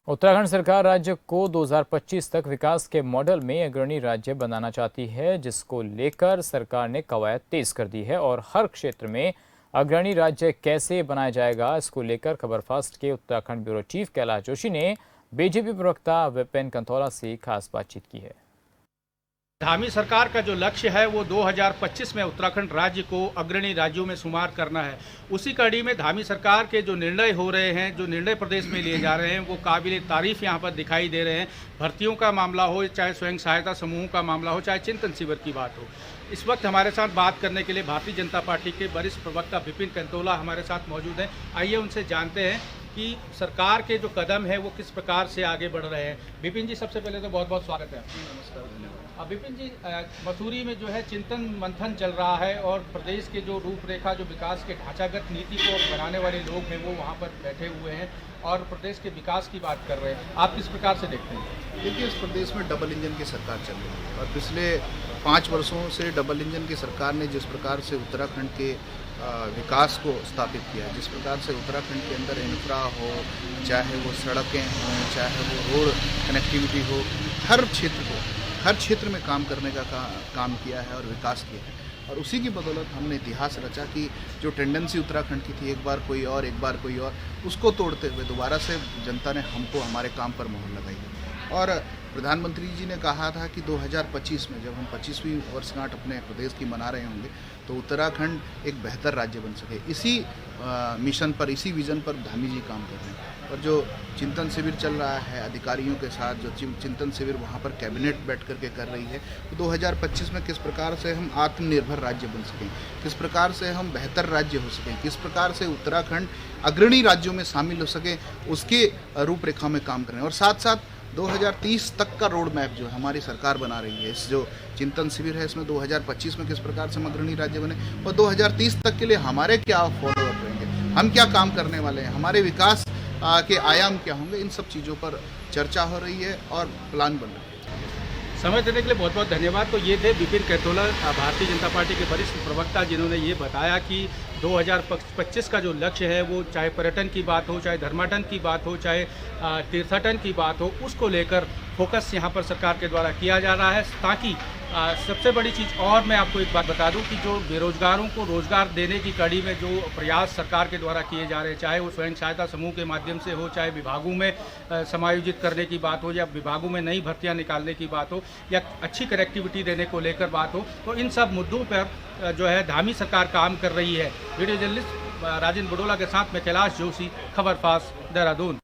उत्तराखंड सरकार राज्य को 2025 तक विकास के मॉडल में अग्रणी राज्य बनाना चाहती है, जिसको लेकर सरकार ने कवायद तेज कर दी है। और हर क्षेत्र में अग्रणी राज्य कैसे बनाया जाएगा, इसको लेकर खबरफास्ट के उत्तराखंड ब्यूरो चीफ कैलाश जोशी ने बीजेपी प्रवक्ता विपिन कंथोला से खास बातचीत की है। धामी सरकार का जो लक्ष्य है वो 2025 में उत्तराखंड राज्य को अग्रणी राज्यों में शुमार करना है। उसी कड़ी में धामी सरकार के जो निर्णय हो रहे हैं, जो निर्णय प्रदेश में लिए जा रहे हैं, वो काबिल तारीफ यहाँ पर दिखाई दे रहे हैं। भर्तियों का मामला हो, चाहे स्वयं सहायता समूह का मामला हो, चाहे चिंतन शिविर की बात हो। इस वक्त हमारे साथ बात करने के लिए भारतीय जनता पार्टी के वरिष्ठ प्रवक्ता विपिन कंथोला हमारे साथ मौजूद हैं। आइए उनसे जानते हैं कि सरकार के जो कदम है वो किस प्रकार से आगे बढ़ रहे हैं। विपिन जी, सबसे पहले तो बहुत बहुत स्वागत है। नमस्कार, धन्यवाद। विपिन जी, मसूरी में जो है चिंतन मंथन चल रहा है और प्रदेश के जो रूपरेखा, जो विकास के ढांचागत नीति को बनाने वाले लोग हैं वो वहाँ पर बैठे हुए हैं और प्रदेश के विकास की बात कर रहे हैं। आप किस प्रकार से देखते हैं? देखिए, इस प्रदेश में डबल इंजन की सरकार चल रही है और पिछले 5 वर्षों से डबल इंजन की सरकार ने जिस प्रकार से उत्तराखंड के विकास को स्थापित किया है, जिस प्रकार से उत्तराखंड के अंदर इंफ्रा हो, चाहे वो सड़कें हों, चाहे वो रोड कनेक्टिविटी हो, हर क्षेत्र में काम करने का काम किया है और विकास किया है। और उसी की बदौलत हमने इतिहास रचा कि जो टेंडेंसी उत्तराखंड की थी, एक बार कोई और, उसको तोड़ते हुए दोबारा से जनता ने हमको हमारे काम पर मोहर लगाई है। और प्रधानमंत्री जी ने कहा था कि 2025 में जब हम 25वीं वर्षगांठ अपने प्रदेश की मना रहे होंगे तो उत्तराखंड एक बेहतर राज्य बन सके। इसी मिशन पर, इसी विज़न पर धामी जी काम कर रहे हैं। और जो चिंतन शिविर चल रहा है अधिकारियों के साथ, जो चिंतन शिविर वहाँ पर कैबिनेट बैठ करके कर रही है, तो 2025 में किस प्रकार से हम आत्मनिर्भर राज्य बन सकें, किस प्रकार से हम बेहतर राज्य हो सकें, किस प्रकार से उत्तराखंड अग्रणी राज्यों में शामिल हो सके, उसके रूपरेखा में काम करें। और साथ साथ 2030 तक का रोड मैप जो हमारी सरकार बना रही है, इस जो चिंतन शिविर है इसमें 2025 में किस प्रकार से हम अग्रणी राज्य बने और 2030 तक के लिए हमारे क्या फॉलोअप रहेंगे, हम क्या काम करने वाले हैं, हमारे विकास के आयाम क्या होंगे, इन सब चीज़ों पर चर्चा हो रही है और प्लान बन रहा है। समय देने के लिए बहुत बहुत धन्यवाद। तो ये थे विपिन कंथोला, भारतीय जनता पार्टी के वरिष्ठ प्रवक्ता, जिन्होंने ये बताया कि 2025 का जो लक्ष्य है वो चाहे पर्यटन की बात हो, चाहे धर्माटन की बात हो, चाहे तीर्थाटन की बात हो, उसको लेकर फोकस यहाँ पर सरकार के द्वारा किया जा रहा है। ताकि सबसे बड़ी चीज़ और मैं आपको एक बात बता दूं कि जो बेरोजगारों को रोजगार देने की कड़ी में जो प्रयास सरकार के द्वारा किए जा रहे हैं, चाहे वो स्वयं सहायता समूह के माध्यम से हो, चाहे विभागों में समायोजित करने की बात हो, या विभागों में नई भर्तियां निकालने की बात हो, या अच्छी कनेक्टिविटी देने को लेकर बात हो, तो इन सब मुद्दों पर जो है धामी सरकार काम कर रही है। वीडियो जर्नलिस्ट राजेंद्र बडोला के साथ में कैलाश जोशी, खबरफास्ट, देहरादून।